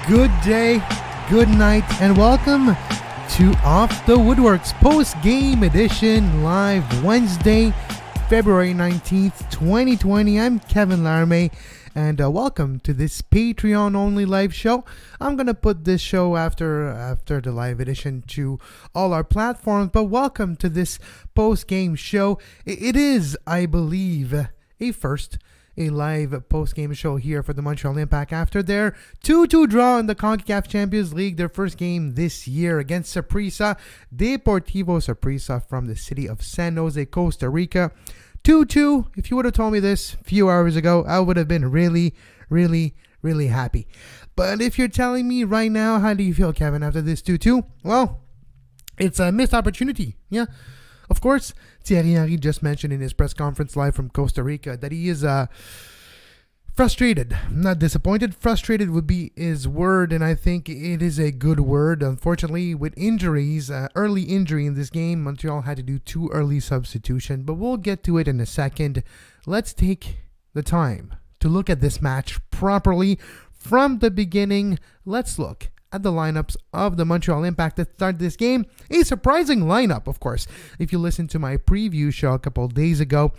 Good day, good night, and welcome to Off the Woodworkx post-game edition live Wednesday, February 19th, 2020. I'm Kevin Laramee, and welcome to this Patreon-only live show. I'm going to put this show after the live edition to all our platforms, but welcome to this post-game show. It is, I believe, a live post-game show here for the Montreal Impact after their 2-2 draw in the CONCACAF Champions League, their first game this year against Saprissa, Deportivo Saprissa from the city of San Jose, Costa Rica. 2-2. If you would have told me this a few hours ago, I would have been really happy. But if you're telling me right now, how do you feel, Kevin, after this 2-2? Well, it's a missed opportunity. Yeah. Of course, Thierry Henry just mentioned in his press conference live from Costa Rica that he is frustrated, not disappointed. Frustrated would be his word, and I think it is a good word. Unfortunately, with injuries, early injury in this game, Montreal had to do 2 early substitutions, but we'll get to it in a second. Let's take the time to look at this match properly from the beginning. Let's look at the lineups of the Montreal Impact to start this game. A surprising lineup, of course. If you listened to my preview show a couple of days ago,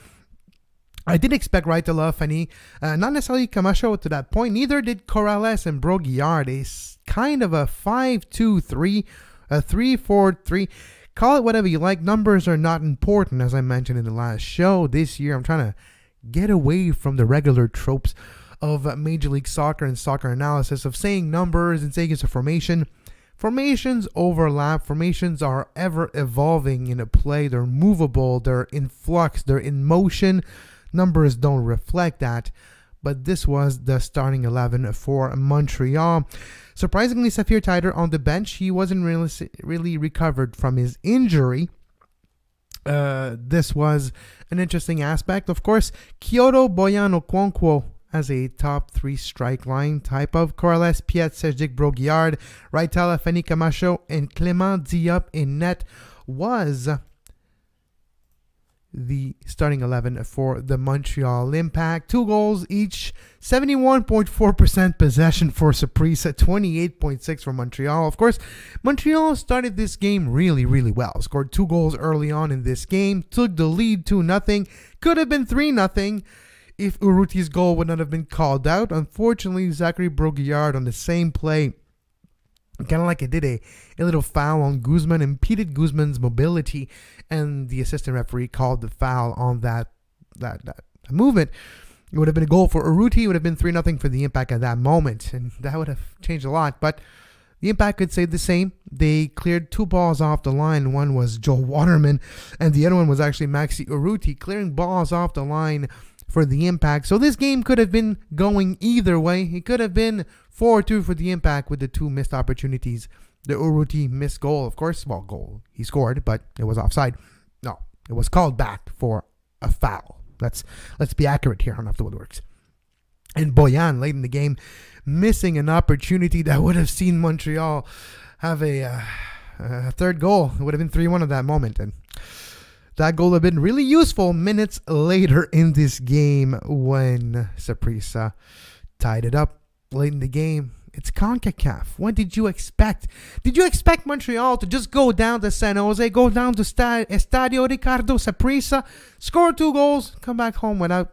I did expect Rica, Fanny, not necessarily Camacho to that point. Neither did Corrales and Broguillard. A kind of a 5-2-3, a 3-4-3. Call it whatever you like. Numbers are not important, as I mentioned in the last show. This year, I'm trying to get away from the regular tropes of Major League Soccer and soccer analysis of saying numbers and saying it's a formation. Formations overlap. Formations are ever evolving in a play. They're movable. They're in flux. They're in motion. Numbers don't reflect that. But this was the starting 11 for Montreal. Surprisingly, Safir Taider on the bench. He wasn't really recovered from his injury. This was an interesting aspect. Of course, Kyoto Boyan Okonkwo as a top 3 strike line type of. Corrales, Piet, Sejdik, Broguillard, Raitala, Fanny Camacho, and Clément Diop in net was the starting 11 for the Montreal Impact. 2 goals each, 71.4% possession for Saprissa, 28.6% for Montreal. Of course, Montreal started this game really well. Scored 2 goals early on in this game, took the lead 2-0. Could have been 3-0. If Urruti's goal would not have been called out. Unfortunately, Zachary Broguillard on the same play, kind of like it did a little foul on Guzman, impeded Guzman's mobility, and the assistant referee called the foul on that movement. It would have been a goal for Urruti. It would have been 3-0 for the Impact at that moment, and that would have changed a lot. But the Impact could say the same. They cleared 2 balls off the line. One was Joel Waterman, and the other one was actually Maxi Urruti, clearing balls off the line for the Impact. So this game could have been going either way. It could have been 4-2 for the Impact with the 2 missed opportunities. The Urruti missed goal, of course. Well, goal. He scored, but it was offside. No, it was called back for a foul. Let's be accurate here on Off the Woodworkx. And Boyan, late in the game, missing an opportunity that would have seen Montreal have a third goal. It would have been 3-1 at that moment. And that goal would have been really useful minutes later in this game when Saprissa tied it up late in the game. It's CONCACAF. What did you expect? Did you expect Montreal to just go down to San Jose, go down to Estadio Ricardo Saprissa, score 2 goals, come back home without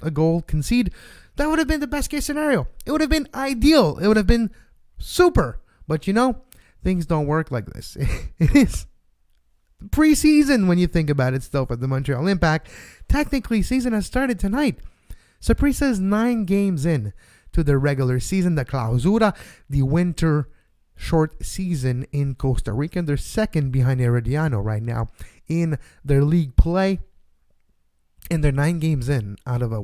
a goal, concede? That would have been the best case scenario. It would have been ideal. It would have been super. But things don't work like this. It is preseason when you think about it still for the Montreal Impact. Technically, season has started tonight. Saprissa is 9 games in to the regular season, the Clausura, the winter short season in Costa Rica. They're second behind Herediano right now in their league play. And they're 9 games in out of a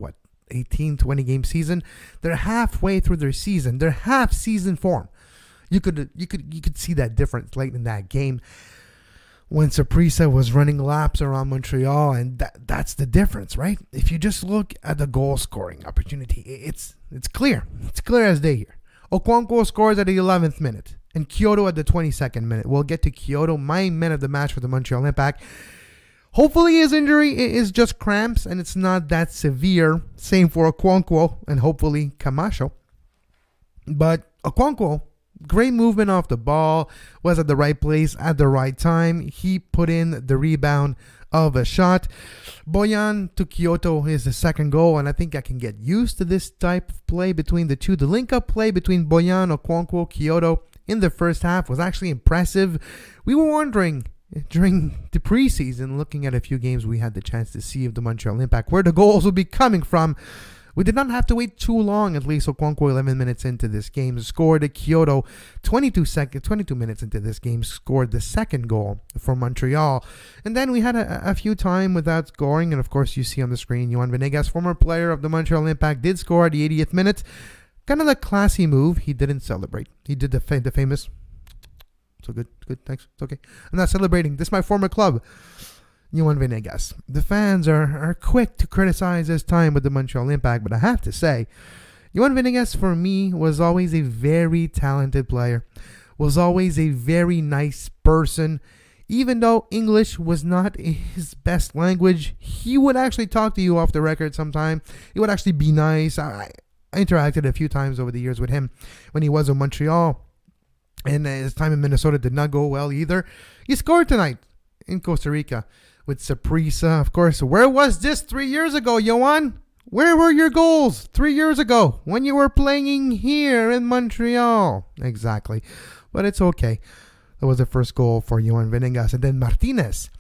18-20 game season. They're halfway through their season. They're half season form. You could see that difference late in that game when Saprissa was running laps around Montreal, and that's the difference, right? If you just look at the goal scoring opportunity, it's clear. It's clear as day here. Okonkwo scores at the 11th minute, and Kyoto at the 22nd minute. We'll get to Kyoto, my man of the match for the Montreal Impact. Hopefully his injury is just cramps and it's not that severe. Same for Okonkwo and hopefully Camacho. But Okonkwo great movement off the ball, was at the right place at the right time. He put in the rebound of a shot. Boyan to Kyoto is the second goal, and I think I can get used to this type of play between the two. The link-up play between Boyan, Okonkwo, Kyoto in the first half was actually impressive. We were wondering during the preseason, looking at a few games we had the chance to see of the Montreal Impact, where the goals would be coming from. We did not have to wait too long. At least Okonkwo, 11 minutes into this game, scored. Kyoto, 22 minutes into this game, scored the second goal for Montreal. And then we had a few time without scoring. And of course, you see on the screen, Yohan Venegas, former player of the Montreal Impact, did score at the 80th minute. Kind of a classy move. He didn't celebrate. He did the famous, so good, thanks, it's okay. I'm not celebrating. This is my former club. Yohan Venegas. The fans are quick to criticize his time with the Montreal Impact, but I have to say, Yohan Venegas for me was always a very talented player, was always a very nice person. Even though English was not his best language, he would actually talk to you off the record sometime. He would actually be nice. I interacted a few times over the years with him when he was in Montreal, and his time in Minnesota did not go well either. He scored tonight in Costa Rica with Saprissa. Of course, where was this 3 years ago, Yohan? Where were your goals 3 years ago when you were playing here in Montreal? Exactly. But it's okay. That was the first goal for Yohan Venegas. And then Martinez,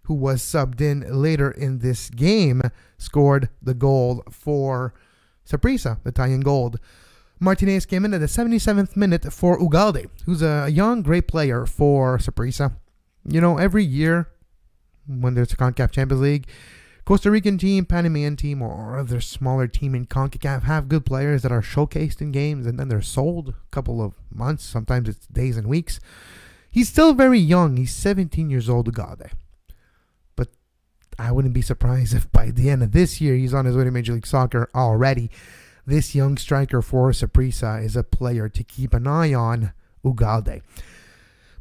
who was subbed in later in this game, scored the goal for Saprissa, the tying goal. Martinez came in at the 77th minute for Ugalde, who's a young, great player for Saprissa. You know, every year when there's a CONCACAF Champions League, Costa Rican team, Panamanian team, or other smaller team in CONCACAF have good players that are showcased in games, and then they're sold a couple of months. Sometimes it's days and weeks. He's still very young. He's 17 years old, Ugalde. But I wouldn't be surprised if by the end of this year, he's on his way to Major League Soccer already. This young striker for Saprissa is a player to keep an eye on, Ugalde.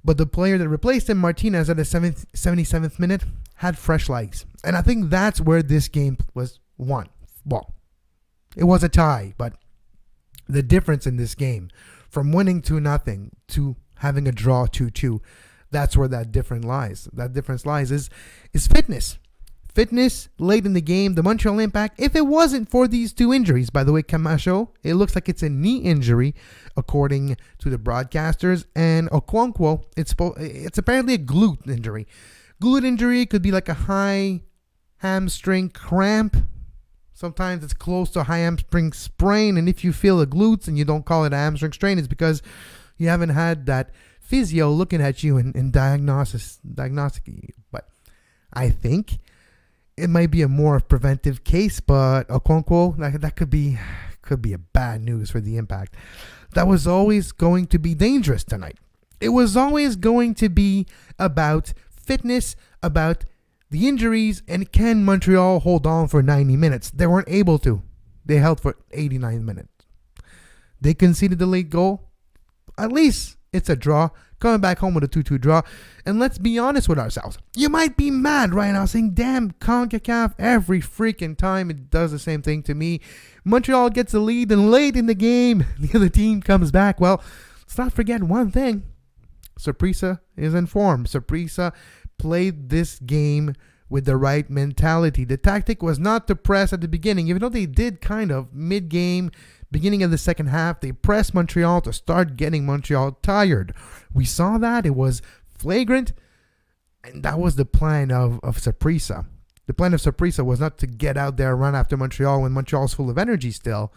But the player that replaced him, Martinez, at the 77th minute, had fresh legs. And I think that's where this game was won. Well, it was a tie, but the difference in this game, from winning 2-0 to having a draw 2-2, that's where that difference lies. That difference lies is fitness. Fitness late in the game, the Montreal Impact, if it wasn't for these two injuries, by the way, Camacho, it looks like it's a knee injury, according to the broadcasters, and Okonkwo, it's apparently a glute injury. Glute injury could be like a high hamstring cramp. Sometimes it's close to a high hamstring sprain, and if you feel the glutes and you don't call it a hamstring strain, it's because you haven't had that physio looking at you and diagnostic. But I think it might be a more preventive case, but Okonkwo, that could be a bad news for the Impact. That was always going to be dangerous tonight. It was always going to be about fitness, about the injuries, and can Montreal hold on for 90 minutes? They weren't able to. They held for 89 minutes. They conceded the late goal. At least it's a draw. Coming back home with a 2-2 draw. And let's be honest with ourselves. You might be mad right now saying, damn, CONCACAF, every freaking time it does the same thing to me. Montreal gets the lead, and late in the game, the other team comes back. Well, let's not forget one thing. Saprissa is informed. Saprissa played this game with the right mentality. The tactic was not to press at the beginning, even though they did kind of mid-game, beginning of the second half. They pressed Montreal to start getting Montreal tired. We saw that. It was flagrant, and that was the plan of Saprissa. The plan of Saprissa was not to get out there and run after Montreal when Montreal's full of energy still.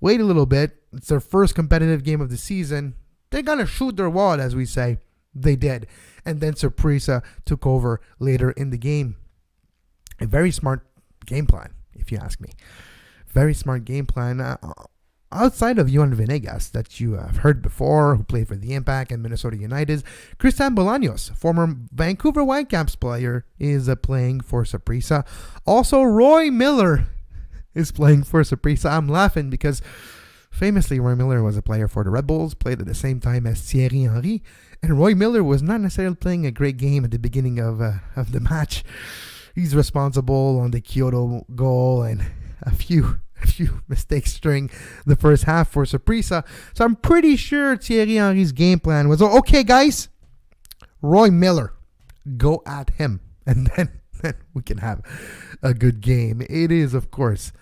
Wait a little bit. It's their first competitive game of the season. They're going to shoot their wad, as we say. They did. And then Saprissa took over later in the game. A very smart game plan, if you ask me. Very smart game plan. Outside of Yohan Venegas, that you have heard before, who played for the Impact and Minnesota United, Cristian Bolaños, former Vancouver Whitecaps player, is playing for Saprissa. Also, Roy Miller is playing for Saprissa. I'm laughing because famously, Roy Miller was a player for the Red Bulls, played at the same time as Thierry Henry, and Roy Miller was not necessarily playing a great game at the beginning of the match. He's responsible on the Kyoto goal and a few a few mistakes during the first half for Saprissa. So I'm pretty sure Thierry Henry's game plan was, okay, guys, Roy Miller, go at him. And then we can have a good game. It is, of course,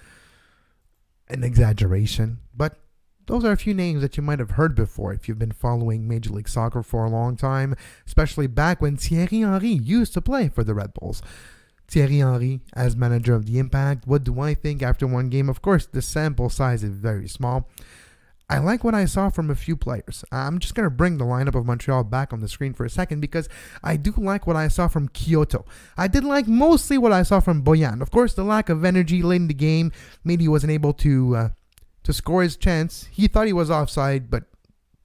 an exaggeration, but those are a few names that you might have heard before if you've been following Major League Soccer for a long time, especially back when Thierry Henry used to play for the Red Bulls. Thierry Henry as manager of the Impact. What do I think after one game? Of course, the sample size is very small. I like what I saw from a few players. I'm just going to bring the lineup of Montreal back on the screen for a second because I do like what I saw from Kyoto. I did like mostly what I saw from Boyan. Of course, the lack of energy late in the game made he wasn't able to score his chance. He thought he was offside, but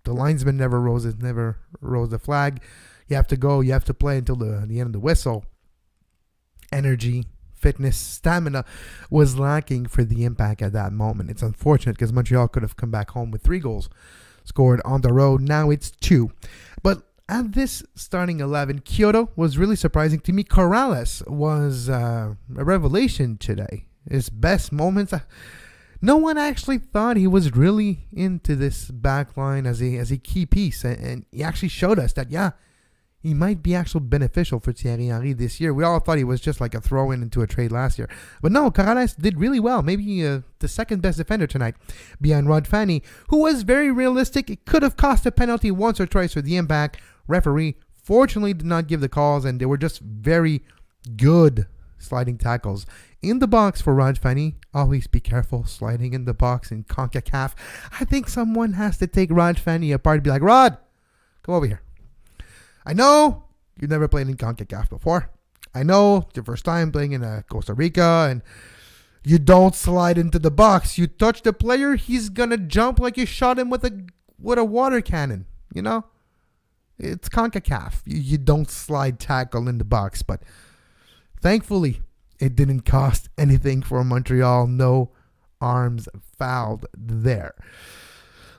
the linesman never rose the flag. You have to go, you have to play until the end of the whistle. Energy, fitness, stamina was lacking for the Impact at that moment. It's unfortunate because Montreal could have come back home with 3 goals scored on the road. Now it's 2. But at this starting 11, Kyoto was really surprising to me. Corrales was a revelation today. His best moments. No one actually thought he was really into this back line as a key piece. And he actually showed us that, he might be actually beneficial for Thierry Henry this year. We all thought he was just like a throw-in into a trade last year. But no, Corrales did really well. Maybe the second best defender tonight behind Rod Fanny, who was very realistic. It could have cost a penalty once or twice for the Impact. Referee fortunately did not give the calls, and they were just very good sliding tackles. In the box for Rod Fanny, always be careful sliding in the box in CONCACAF. I think someone has to take Rod Fanny apart and be like, Rod, come over here. I know you've never played in CONCACAF before. I know it's your first time playing in Costa Rica, and you don't slide into the box. You touch the player, he's gonna jump like you shot him with a water cannon. You know, it's CONCACAF. You don't slide tackle in the box, but thankfully it didn't cost anything for Montreal. No arms fouled there.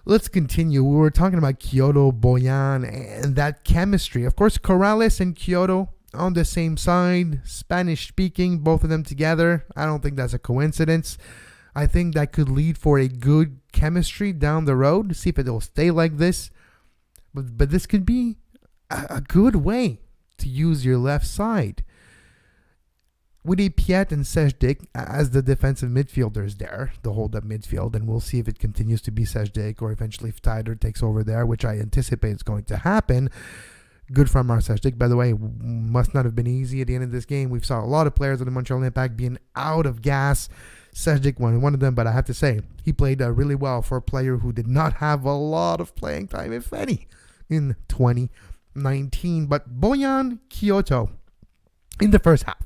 Let's continue. We were talking about Kyoto Boyan and that chemistry. Of course, Corrales and Kyoto on the same side, Spanish speaking, both of them together. I don't think that's a coincidence. I think that could lead for a good chemistry down the road. See if it will stay like this. But this could be a good way to use your left side. With Piet and Sejdik as the defensive midfielders there, the hold-up midfield, and we'll see if it continues to be Sejdik or eventually if Tyder takes over there, which I anticipate is going to happen. Good from our Sejdik, by the way. Must not have been easy at the end of this game. We saw a lot of players of the Montreal Impact being out of gas. Sejdik one of them, but I have to say, he played really well for a player who did not have a lot of playing time, if any, in 2019. But Boyan, Kyoto, in the first half,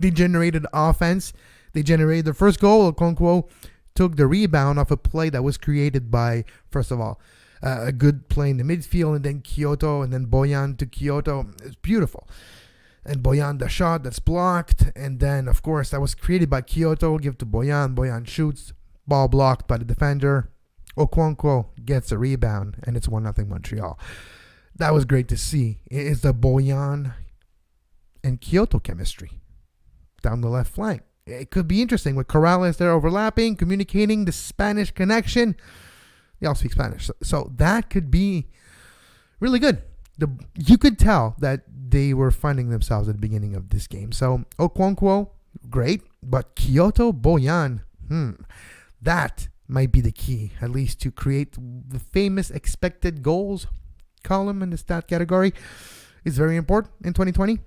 they generated offense. They generated the first goal. Okonkwo took the rebound off a play that was created by, first of all, a good play in the midfield, and then Kyoto, and then Boyan to Kyoto. It's beautiful. And Boyan, the shot that's blocked. And then, of course, that was created by Kyoto. Give to Boyan. Boyan shoots. Ball blocked by the defender. Okonkwo gets a rebound, and it's 1-0 Montreal. That was great to see. It's the Boyan and Kyoto chemistry down the left flank. It could be interesting with Corrales there overlapping, communicating, the Spanish connection. They all speak Spanish. So that could be really good. You could tell that they were finding themselves at the beginning of this game. So Okonkwo, great. But Kyoto Boyan, that might be the key, at least to create the famous expected goals column in the stat category. Is very important in 2020.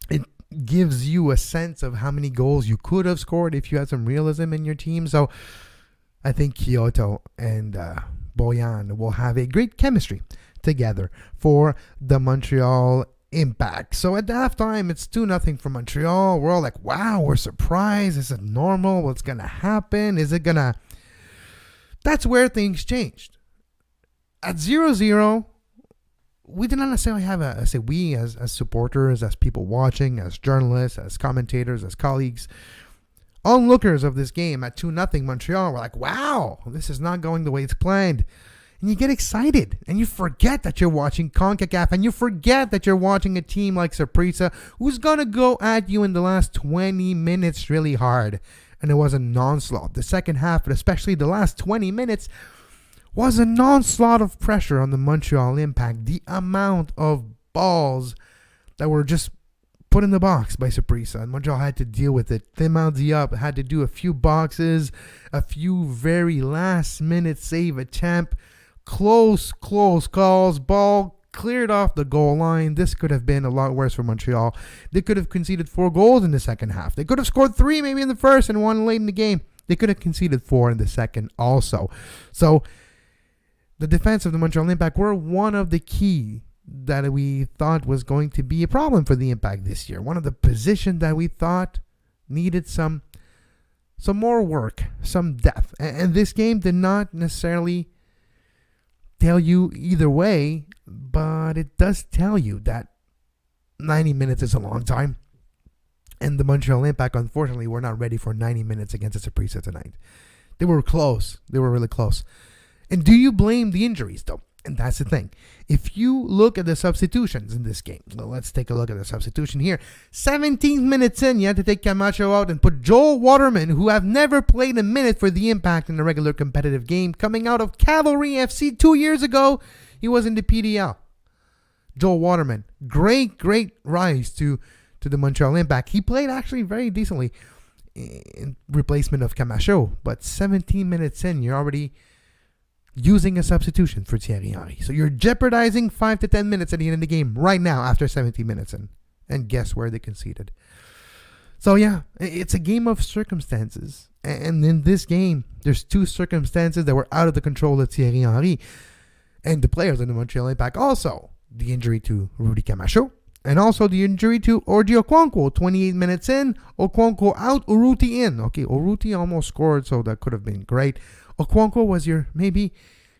It gives you a sense of how many goals you could have scored if you had some realism in your team. So I think Kyoto and Boyan will have a great chemistry together for the Montreal Impact. So at halftime, it's 2-0 for Montreal. We're all like, wow, we're surprised. Is it normal? What's going to happen? Is it going to... That's where things changed. At 0-0, we did not necessarily have we as supporters, as people watching, as journalists, as commentators, as colleagues, onlookers of this game at 2-0 Montreal, we're like, wow, this is not going the way it's planned. And you get excited, and you forget that you're watching CONCACAF, and you forget that you're watching a team like Saprissa, who's going to go at you in the last 20 minutes really hard. and it was an onslaught. The second half, but especially the last 20 minutes, was an onslaught of pressure on the Montreal Impact. The amount of balls that were just put in the box by Saprissa, and Montreal had to deal with it. Tim Diop had to do a few boxes, a few very last-minute save attempt, close calls, ball cleared off the goal line. This could have been a lot worse for Montreal. They could have conceded 4 goals in the second half. They could have scored 3 maybe in the first and 1 late in the game. They could have conceded 4 in the second also. So the defense of the Montreal Impact were one of the key that we thought was going to be a problem for the Impact this year. One of the positions that we thought needed some more work, some depth. And this game did not necessarily tell you either way, but it does tell you that 90 minutes is a long time. And the Montreal Impact, unfortunately, were not ready for 90 minutes against the Saprissa tonight. They were close. They were really close. And do you blame the injuries, though? And that's the thing. If you look at the substitutions in this game, well, let's take a look at the substitution here. 17 minutes in, you had to take Camacho out and put Joel Waterman, who have never played a minute for the Impact in a regular competitive game, coming out of Cavalry FC 2 years ago. He was in the PDL. Joel Waterman, great rise to the Montreal Impact. He played actually very decently in replacement of Camacho, but 17 minutes in, you're already using a substitution for Thierry Henry. So you're jeopardizing 5 to 10 minutes at the end of the game right now after 17 minutes in. And guess where they conceded. So yeah, it's a game of circumstances. And in this game, there's 2 circumstances that were out of the control of Thierry Henry and the players in the Montreal Impact. Also, the injury to Rudy Camacho. And also the injury to Orji Okonkwo, 28 minutes in. Okonkwo out, Urruti in. Okay, Urruti almost scored, so that could have been great. Okonkwo was maybe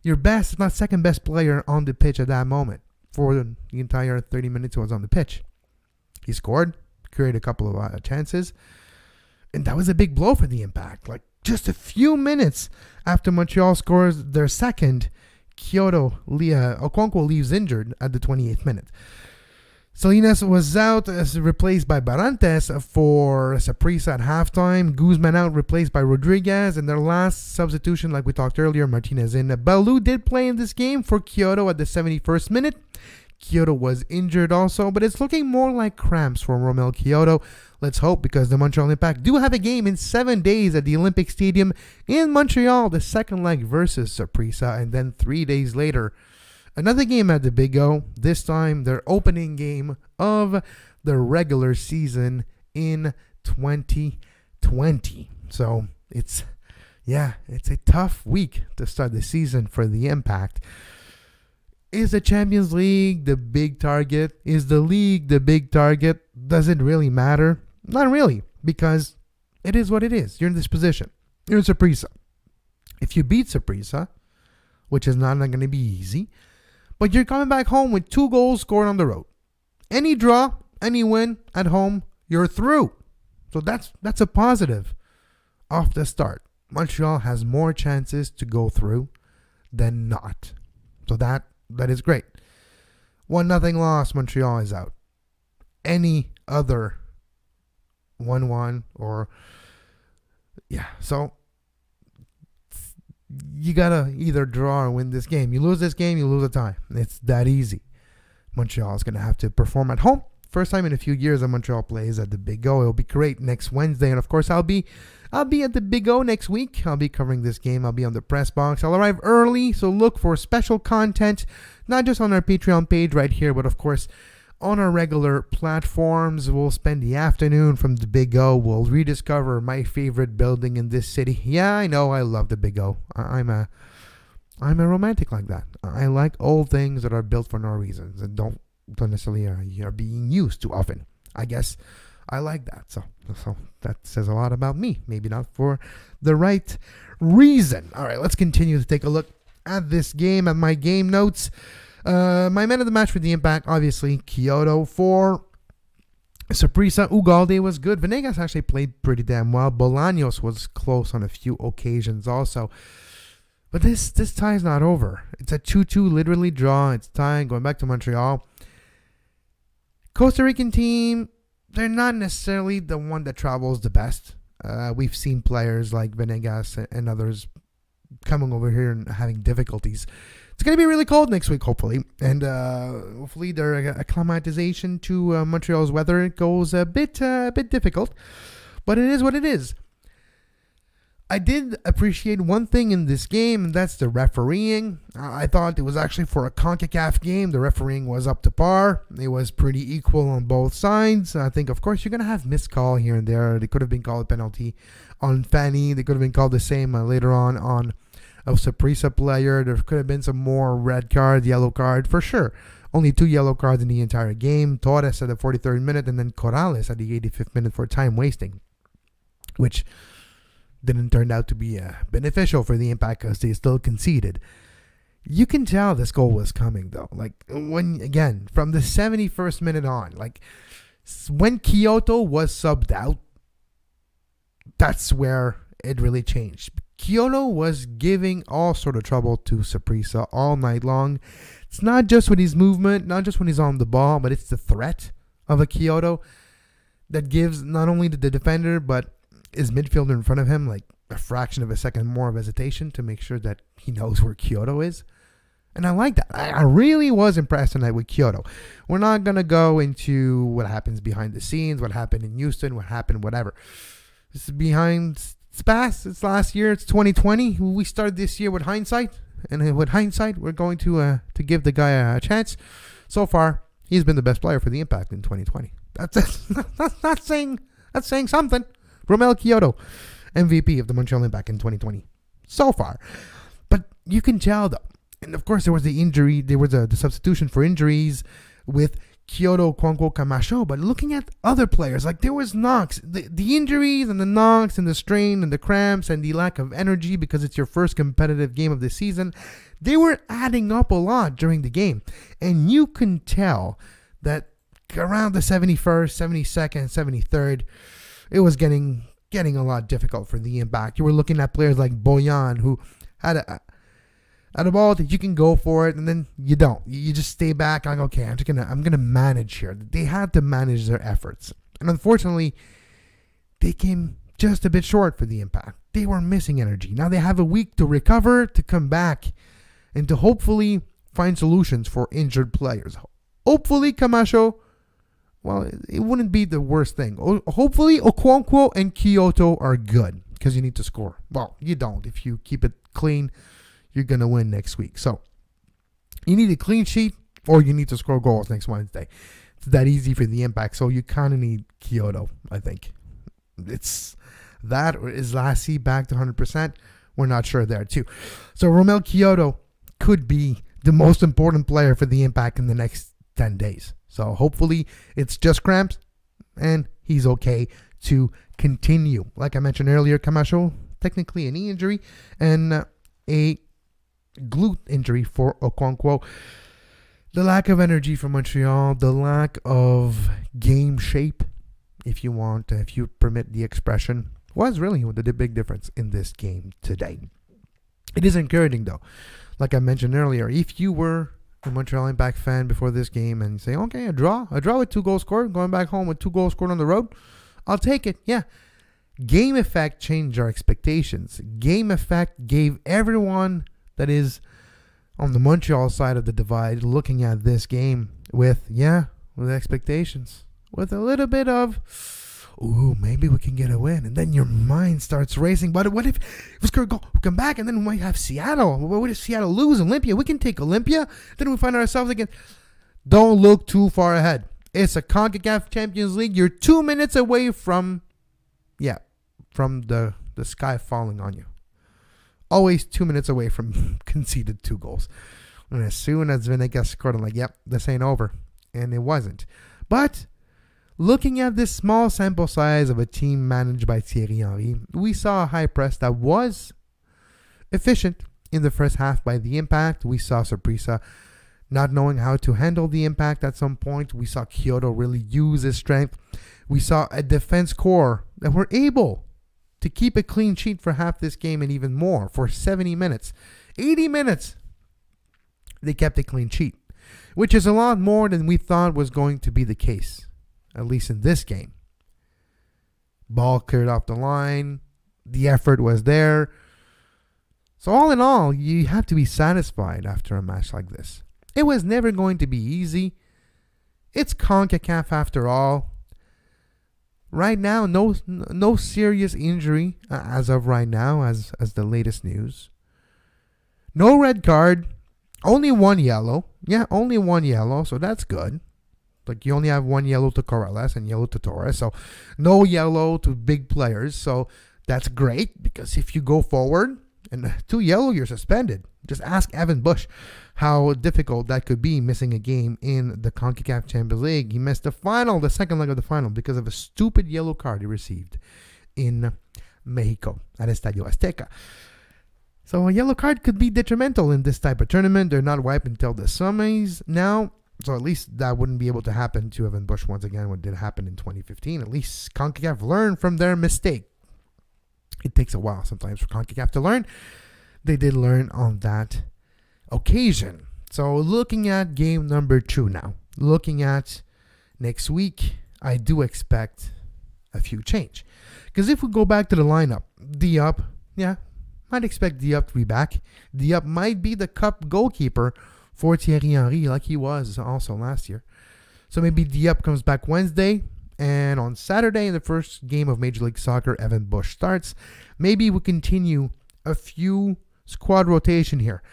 your best, if not second best player on the pitch at that moment for the entire 30 minutes he was on the pitch. He scored, created a couple of chances, and that was a big blow for the Impact. Like just a few minutes after Montreal scores their second, Okonkwo leaves injured at the 28th minute. Salinas was out, replaced by Barantes for Saprissa at halftime. Guzman out, replaced by Rodriguez. And their last substitution, like we talked earlier, Martinez in. Balou did play in this game for Kyoto at the 71st minute. Kyoto was injured also, but it's looking more like cramps for Romel Kyoto. Let's hope, because the Montreal Impact do have a game in 7 days at the Olympic Stadium in Montreal, the second leg versus Saprissa, and then 3 days later, another game at the Big O, this time their opening game of the regular season in 2020. So it's a tough week to start the season for the Impact. Is the Champions League the big target? Is the league the big target? Does it really matter? Not really, because it is what it is. You're in this position. You're in Saprissa. If you beat Saprissa, which is not going to be easy, but you're coming back home with 2 goals scored on the road. Any draw, any win at home, you're through. So that's a positive off the start. Montreal has more chances to go through than not. So that is great. 1-0 loss, Montreal is out. Any other 1-1 or so you gotta either draw or win this game. You lose this game, you lose a tie. It's that easy. Montreal is gonna have to perform at home. First time in a few years that Montreal plays at the Big O. It'll be great next Wednesday, and of course I'll be at the Big O next week. I'll be covering this game. I'll be on the press box. I'll arrive early, so look for special content, not just on our Patreon page right here, but of course on our regular platforms. We'll spend the afternoon from the Big O. We'll rediscover my favorite building in this city. Yeah, I know, I love the Big O. I'm a romantic like that. I like old things that are built for no reasons and don't necessarily are being used too often. I guess I like that. So that says a lot about me. Maybe not for the right reason. All right, let's continue to take a look at this game, at my game notes. My man of the match for the Impact, obviously, Kyoto. For Saprissa, Ugalde was good. Venegas actually played pretty damn well. Bolaños was close on a few occasions also. But this tie is not over. It's a 2-2 literally draw. It's tying, going back to Montreal. Costa Rican team, they're not necessarily the one that travels the best. We've seen players like Venegas and others coming over here and having difficulties. It's going to be really cold next week, hopefully. And hopefully their acclimatization to Montreal's weather goes a bit difficult. But it is what it is. I did appreciate one thing in this game, and that's the refereeing. I thought it was actually for a CONCACAF game. The refereeing was up to par. It was pretty equal on both sides. I think, of course, you're going to have missed call here and there. They could have been called a penalty on Fanny. They could have been called the same later on a Saprissa player. There could have been some more red card, yellow card, for sure. Only 2 yellow cards in the entire game. Torres at the 43rd minute, and then Corrales at the 85th minute for time wasting, which didn't turn out to be beneficial for the Impact because they still conceded. You can tell this goal was coming, though. Like, when, again, from the 71st minute on, like, when Kyoto was subbed out, that's where it really changed. Kyoto was giving all sort of trouble to Saprissa all night long. It's not just with his movement, not just when he's on the ball, but it's the threat of a Kyoto that gives not only the defender, but his midfielder in front of him like a fraction of a second more of hesitation to make sure that he knows where Kyoto is. And I like that. I really was impressed tonight with Kyoto. We're not going to go into what happens behind the scenes, what happened in Houston, what happened, whatever. This is behind, it's past, it's last year, it's 2020. We started this year with hindsight. And with hindsight, we're going to give the guy a chance. So far, he's been the best player for the Impact in 2020. That's saying something. Romel Kyoto, MVP of the Montreal Impact in 2020. So far. But you can tell, though. And of course, there was the injury. There was the substitution for injuries with Kyoto, Kwankwo, Camacho. But looking at other players, like there was knocks. The injuries and the knocks and the strain and the cramps and the lack of energy because it's your first competitive game of the season, they were adding up a lot during the game. And you can tell that around the 71st, 72nd, 73rd, it was getting a lot difficult for the Impact. You were looking at players like Boyan, who had a ball that you can go for it, and then you don't. You just stay back. Like, okay, I'm gonna manage here. They had to manage their efforts, and unfortunately, they came just a bit short for the Impact. They were missing energy. Now they have a week to recover, to come back, and to hopefully find solutions for injured players. Hopefully, Camacho. Well, it wouldn't be the worst thing. Hopefully, Okonkwo and Kyoto are good because you need to score. Well, you don't. If you keep it clean, you're going to win next week. So, you need a clean sheet or you need to score goals next Wednesday. It's that easy for the Impact. So, you kind of need Kyoto, I think. It's that, or is Lassie back to 100%? We're not sure there, too. So, Romel Kyoto could be the most important player for the Impact in the next 10 days. So hopefully it's just cramps and he's okay to continue. Like I mentioned earlier, Camacho, technically a knee injury and a glute injury for Okonkwo. The lack of energy for Montreal, the lack of game shape, if you permit the expression, was really the big difference in this game today. It is encouraging though. Like I mentioned earlier, if you were a Montreal Impact fan before this game and say, okay, a draw with 2 goals scored, going back home with 2 goals scored on the road, I'll take it. Yeah. Game effect changed our expectations. Game effect gave everyone that is on the Montreal side of the divide looking at this game with expectations. With a little bit of, ooh, maybe we can get a win. And then your mind starts racing. But what if we come back and then we might have Seattle? What if Seattle lose Olympia? We can take Olympia. Then we find ourselves again. Don't look too far ahead. It's a CONCACAF Champions League. You're 2 minutes away from the sky falling on you. Always 2 minutes away from conceded 2 goals. And as soon as Venegas scored, I'm like, yep, this ain't over. And it wasn't. But looking at this small sample size of a team managed by Thierry Henry, we saw a high press that was efficient in the first half by the Impact. We saw Saprissa not knowing how to handle the Impact at some point. We saw Kyoto really use his strength. We saw a defense core that were able to keep a clean sheet for half this game and even more for 70 minutes. 80 minutes, they kept a clean sheet, which is a lot more than we thought was going to be the case, at least in this game. Ball cleared off the line. The effort was there. So all in all, you have to be satisfied after a match like this. It was never going to be easy. It's CONCACAF after all. Right now, no serious injury as of right now, as the latest news. No red card. Only one yellow. Yeah, only one yellow, so that's good. Like, you only have one yellow to Corrales and yellow to Torres. So no yellow to big players. So that's great, because if you go forward and 2 yellow, you're suspended. Just ask Evan Bush how difficult that could be, missing a game in the CONCACAF Champions League. He missed the second leg of the final, because of a stupid yellow card he received in Mexico at Estadio Azteca. So a yellow card could be detrimental in this type of tournament. They're not wiped until the semis now. So at least that wouldn't be able to happen to Evan Bush once again, what did happen in 2015. At least CONCACAF learned from their mistake. It takes a while sometimes for CONCACAF to learn. They did learn on that occasion. So looking at game number 2 now. Looking at next week, I do expect a few change. Because if we go back to the lineup, Diop, might expect Diop to be back. Diop might be the cup goalkeeper for Thierry Henry, like he was also last year. So maybe Diop comes back Wednesday, and on Saturday, in the first game of Major League Soccer, Evan Bush starts. Maybe we continue a few squad rotation here.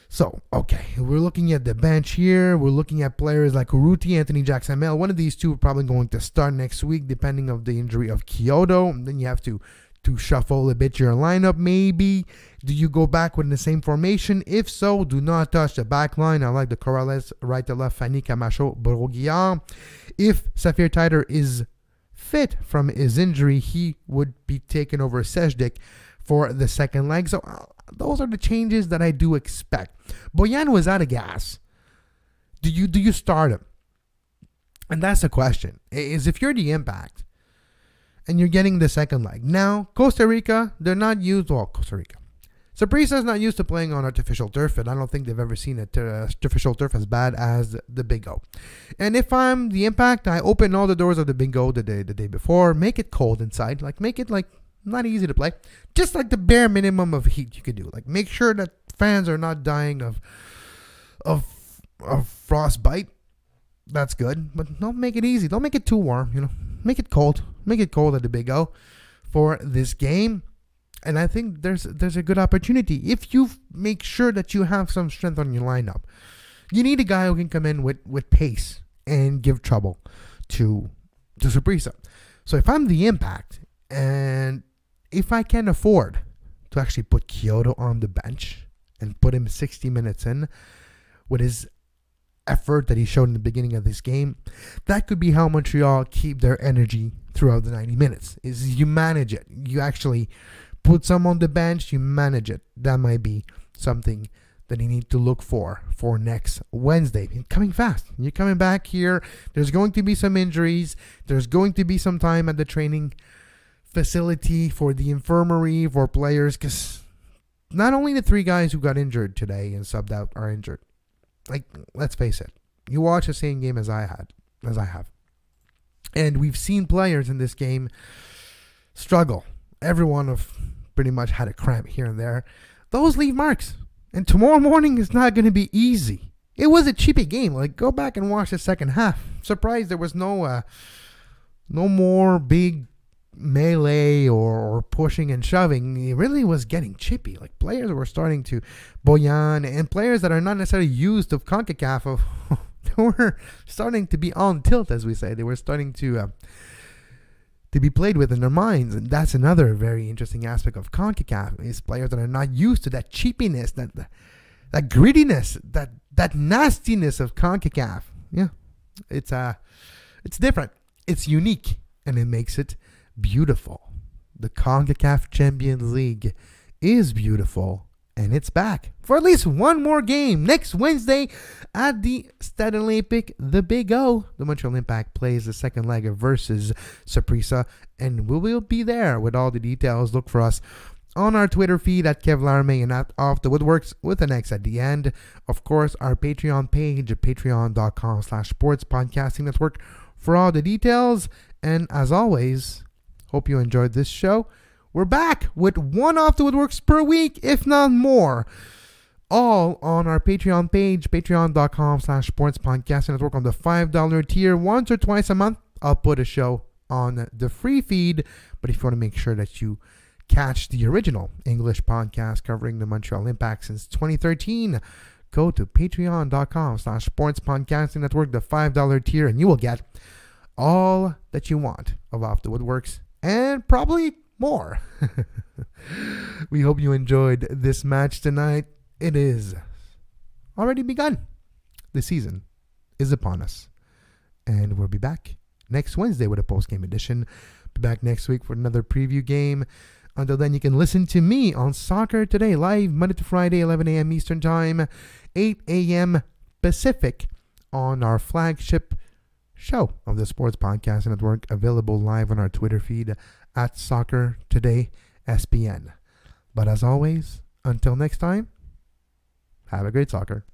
So, okay, we're looking at the bench here. We're looking at players like Urruti, Anthony Jackson-Mel. One of these two are probably going to start next week, depending on the injury of Kyoto. And then you have to shuffle a bit your lineup, maybe. Do you go back with the same formation? If so, do not touch the back line. I like the Corrales, right to left, Fanny, Camacho, Broguillard. If Safir Taider is fit from his injury, he would be taken over Sejdik for the second leg. So those are the changes that I do expect. Boyan was out of gas. Do you start him? And that's the question. Is if you're the Impact and you're getting the second leg. Now, Costa Rica, they're not used. Well, Costa Rica. Saprissa is not used to playing on artificial turf, and I don't think they've ever seen artificial turf as bad as the Big O. And if I'm the Impact, I open all the doors of the Big O the day before, make it cold inside, make it not easy to play, just like the bare minimum of heat you could do. Like, make sure that fans are not dying of frostbite. That's good, but don't make it easy. Don't make it too warm. Make it cold. Make it cold at the Big O for this game. And I think there's a good opportunity. If you make sure that you have some strength on your lineup, you need a guy who can come in with pace and give trouble to Saprissa. So if I'm the Impact, and if I can afford to actually put Kyoto on the bench and put him 60 minutes in with his effort that he showed in the beginning of this game, that could be how Montreal keep their energy throughout the 90 minutes. Is you manage it. You actually put some on the bench, you manage it. That might be something that you need to look for next Wednesday. You're coming fast. You're coming back here. There's going to be some injuries. There's going to be some time at the training facility for the infirmary, for players, because not only the 3 guys who got injured today and subbed out are injured. Let's face it. You watch the same game as I have. And we've seen players in this game struggle. Everyone have pretty much had a cramp here and there. Those leave marks. And tomorrow morning is not going to be easy. It was a cheapy game. Go back and watch the second half. Surprised there was no more big melee or pushing and shoving. It really was getting chippy. Players were starting to Boyan, and players that are not necessarily used to CONCACAF, they were starting to be on tilt, as we say. They were starting to be played with in their minds. And that's another very interesting aspect of CONCACAF, is players that are not used to that cheapiness, that grittiness, that nastiness of CONCACAF. Yeah, it's different. It's unique, and it makes it beautiful. The CONCACAF Champions League is beautiful, and it's back for at least one more game next Wednesday at the Stade Olympique, the Big O. The Montreal Impact plays the second leg versus Saprissa, and we will be there with all the details. Look for us on our Twitter feed at Kevin Laramee and at Off the Woodworkx with an X at the end. Of course, our Patreon page at patreon.com/sportspodcasting network for all the details. And as always, Hope you enjoyed this show. We're back with one off the Woodworkx per week, if not more. All on our Patreon page, patreon.com/sportspodcasting network on the $5 tier. Once or twice a month, I'll put a show on the free feed. But if you want to make sure that you catch the original English podcast covering the Montreal Impact since 2013, go to patreon.com/sportspodcasting network, the $5 tier, and you will get all that you want of Off the Woodworkx and probably more. We hope you enjoyed this match tonight. It is already begun. The season is upon us. And we'll be back next Wednesday with a post-game edition. Be back next week for another preview game. Until then, you can listen to me on Soccer Today, live Monday to Friday, 11 a.m. Eastern Time, 8 a.m. Pacific, on our flagship show of the Sports Podcast Network, available live on our Twitter feed at Soccer Today SPN. But as always, until next time, have a great soccer.